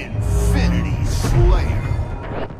Infinity Slayer.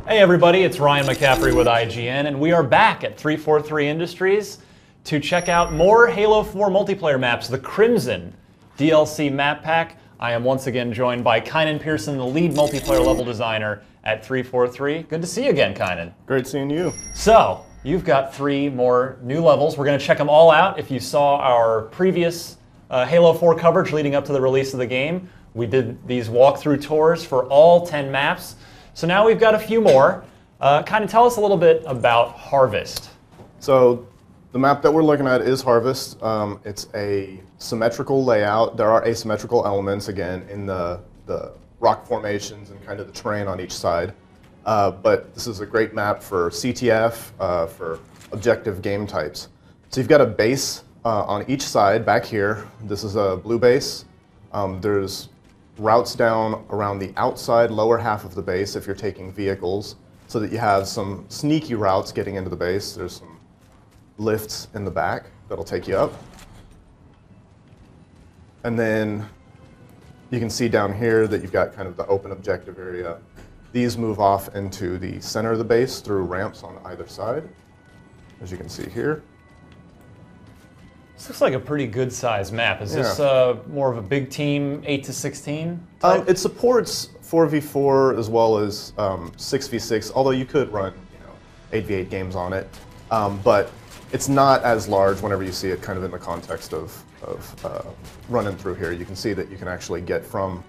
Hey everybody, it's Ryan McCaffrey with IGN, and we are back at 343 Industries to check out more Halo 4 multiplayer maps, the Crimson DLC map pack. I am once again joined by Kynan Pearson, the lead multiplayer level designer at 343. Good to see you again, Kynan. Great seeing you. So, you've got 3 more new levels. We're going to check them all out. If you saw our previous Halo 4 coverage leading up to the release of the game, we did these walkthrough tours for all 10 maps. So now we've got a few more. Kind of tell us a little bit about Harvest. So the map that we're looking at is Harvest. It's a symmetrical layout. There are asymmetrical elements, again, in the rock formations and kind of the terrain on each side. But this is a great map for CTF, for objective game types. So you've got a base on each side back here. This is a blue base. There's routes down around the outside lower half of the base if you're taking vehicles, so that you have some sneaky routes getting into the base. There's some lifts in the back that'll take you up. And then you can see down here that you've got kind of the open objective area. These move off into the center of the base through ramps on either side, as you can see here. This looks like a pretty good sized map. Is this more of a big team, 8 to 16 type? It supports 4v4 as well as 6v6, although you could run 8v8 games on it. But it's not as large whenever you see it kind of in the context of running through here. You can see that you can actually get from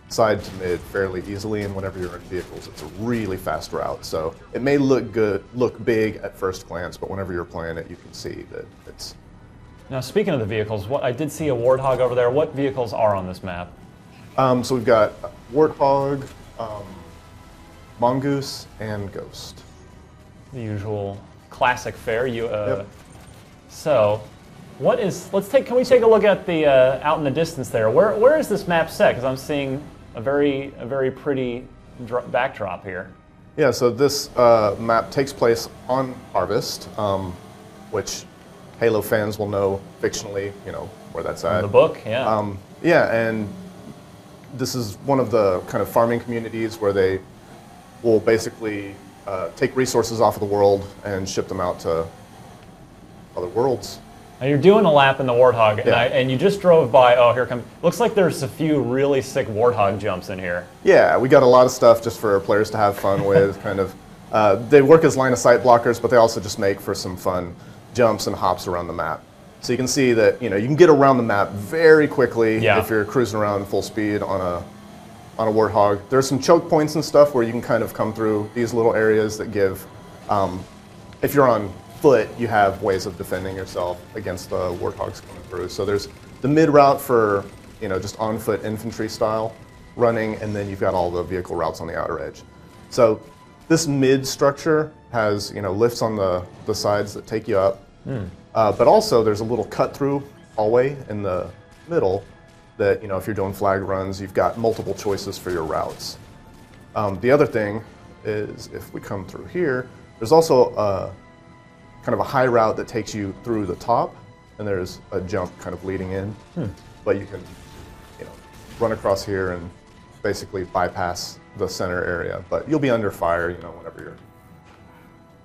side to mid fairly easily, and whenever you're in vehicles, it's a really fast route. So it may look big at first glance, but whenever you're playing it, you can see that it's... Now, speaking of the vehicles, I did see a Warthog over there. What vehicles are on this map? So we've got Warthog, Mongoose, and Ghost. The usual classic fare. Yep. So, can we take a look at the out in the distance there? Where is this map set? Because I'm seeing a very pretty backdrop here. Yeah. So this map takes place on Harvest, which Halo fans will know fictionally, where that's at. In the book, yeah. Yeah, and this is one of the kind of farming communities where they will basically take resources off of the world and ship them out to other worlds. Now you're doing a lap in the Warthog, yeah. and you just drove by. Oh, here comes. Looks like there's a few really sick Warthog jumps in here. Yeah, we got a lot of stuff just for players to have fun with. Kind of, they work as line of sight blockers, but they also just make for some fun jumps and hops around the map. So you can see that you can get around the map very quickly if you're cruising around full speed on a Warthog. There's some choke points and stuff where you can kind of come through these little areas that give, if you're on foot, you have ways of defending yourself against the Warthogs coming through. So there's the mid route for just on foot infantry style running, and then you've got all the vehicle routes on the outer edge. So this mid structure has lifts on the sides that take you up. But also there's a little cut through hallway in the middle that if you're doing flag runs, you've got multiple choices for your routes. The other thing is, if we come through here, there's also kind of a high route that takes you through the top, and there's a jump kind of leading in. But you can run across here and basically bypass the center area, but you'll be under fire whenever you're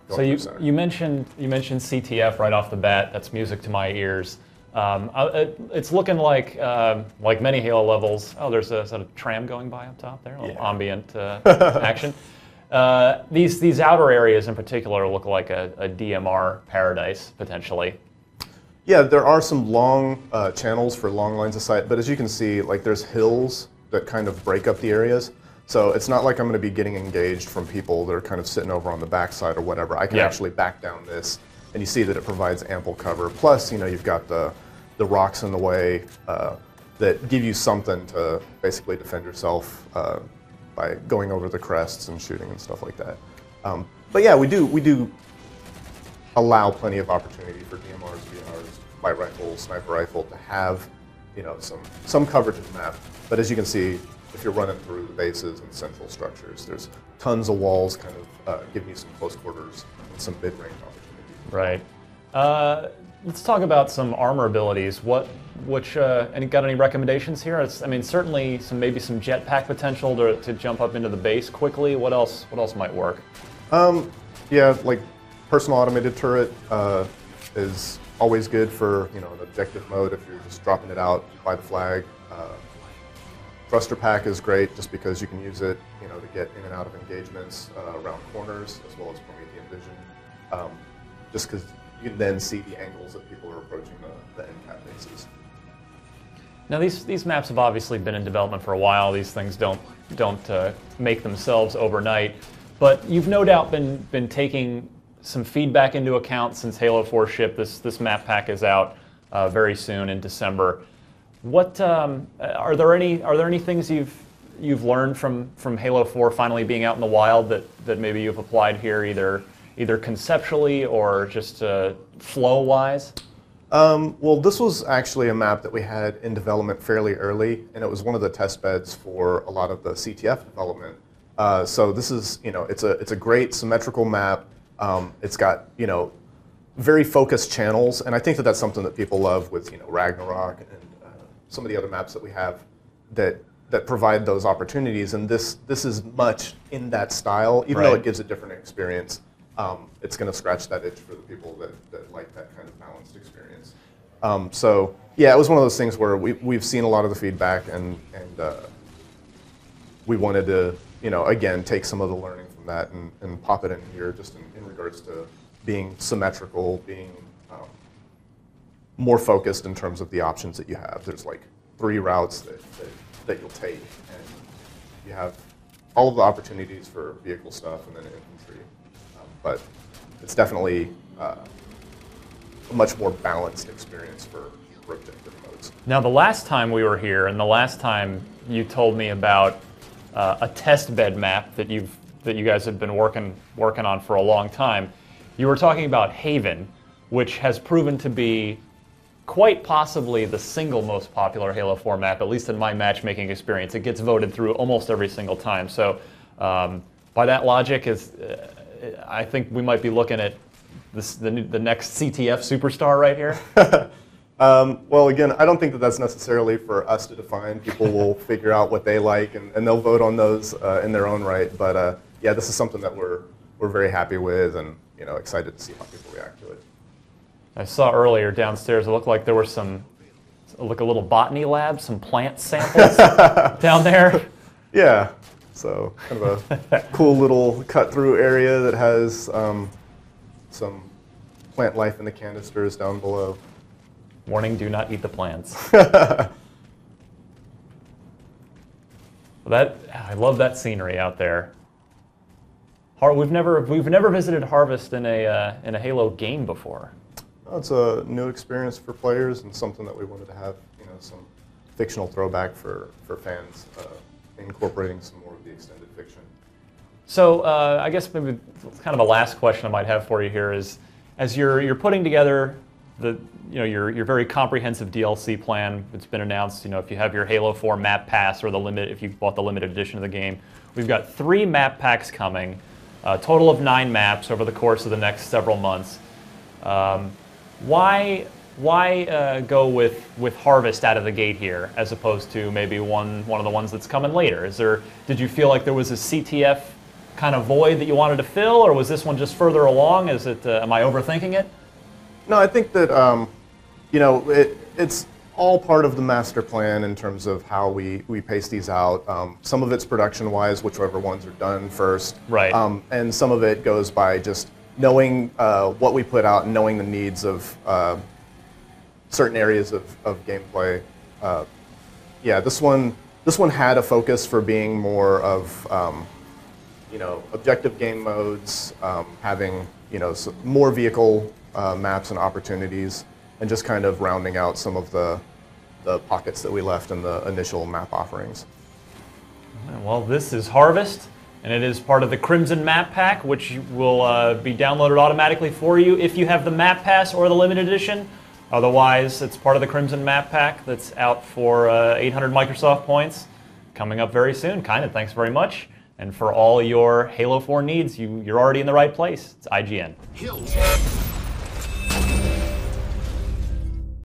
going So you mentioned CTF right off the bat. That's music to my ears. It's looking like many Halo levels. Oh, there's a sort of tram going by up top there, a little ambient action. These outer areas in particular look like a DMR paradise, potentially. Yeah, there are some long channels for long lines of sight, but as you can see, there's hills that kind of break up the areas. So it's not like I'm going to be getting engaged from people that are kind of sitting over on the backside or whatever. I can actually back down this, and you see that it provides ample cover. Plus, you've got the rocks in the way that give you something to basically defend yourself by going over the crests and shooting and stuff like that. But yeah, we do allow plenty of opportunity for DMRs, VRs, light rifle, sniper rifle to have some coverage of the map. But as you can see, if you're running through the bases and central structures, there's tons of walls kind of giving you some close quarters and some mid-range opportunities. Right. let's talk about some armor abilities. Got any recommendations here? I mean, certainly maybe some jetpack potential to jump up into the base quickly. What else might work? Yeah, like personal automated turret is always good for an objective mode if you're just dropping it out by the flag. Thruster pack is great just because you can use it to get in and out of engagements around corners as well as Promethean vision. Just because you can then see the angles that people are approaching the end cap bases. Now these maps have obviously been in development for a while. These things don't make themselves overnight, but you've no doubt been taking some feedback into account since Halo 4 shipped. This map pack is out very soon in December. What are there any things you've learned from Halo 4 finally being out in the wild that maybe you've applied here either conceptually or just flow-wise? Well, this was actually a map that we had in development fairly early, and it was one of the test beds for a lot of the CTF development. So this is, it's a great symmetrical map. It's got, very focused channels, and I think that's something that people love with, Ragnarok and some of the other maps that we have that provide those opportunities. And this is much in that style, even though it gives a different experience. It's going to scratch that itch for the people that like that kind of balanced experience. So yeah, it was one of those things where we've seen a lot of the feedback, and we wanted to, again, take some of the learning from that and pop it in here, just in regards to being symmetrical, being more focused in terms of the options that you have. There's like 3 routes that you'll take, and you have all of the opportunities for vehicle stuff and then infantry. But it's definitely a much more balanced experience for objective modes. Now, the last time we were here, and the last time you told me about a test bed map that you guys have been working on for a long time, you were talking about Haven, which has proven to be quite possibly the single most popular Halo 4 map, at least in my matchmaking experience. It gets voted through almost every single time. So by that logic, I think we might be looking at the next CTF superstar right here. Well, again, I don't think that's necessarily for us to define. People will figure out what they like, and they'll vote on those in their own right. But yeah, this is something that we're very happy with, and excited to see how people react to it. I saw earlier downstairs, it looked like there were a little botany lab, some plant samples down there. Yeah, so kind of a cool little cut-through area that has some plant life in the canisters down below. Warning, do not eat the plants. I love that scenery out there. We've never visited Harvest in a Halo game before. It's a new experience for players and something that we wanted to have, some fictional throwback for fans, incorporating some more of the extended fiction. So I guess maybe kind of a last question I might have for you here is, as you're putting together your very comprehensive DLC plan, it's been announced. If you have your Halo 4 map pass or if you bought the limited edition of the game, we've got 3 map packs coming, a total of 9 maps over the course of the next several months. Why go with Harvest out of the gate here, as opposed to maybe one of the ones that's coming later? Did you feel like there was a CTF kind of void that you wanted to fill, or was this one just further along? Am I overthinking it? No, I think that it's all part of the master plan in terms of how we pace these out. Some of it's production-wise, whichever ones are done first, right? And some of it goes by just knowing what we put out and knowing the needs of certain areas of gameplay. Yeah, this one had a focus for being more of objective game modes, having some more vehicle maps and opportunities, and just kind of rounding out some of the pockets that we left in the initial map offerings. Well, this is Harvest, and it is part of the Crimson Map Pack, which will be downloaded automatically for you if you have the Map Pass or the Limited Edition. Otherwise, it's part of the Crimson Map Pack that's out for 800 Microsoft points, coming up very soon. Thanks very much. And for all your Halo 4 needs, you're already in the right place. It's IGN.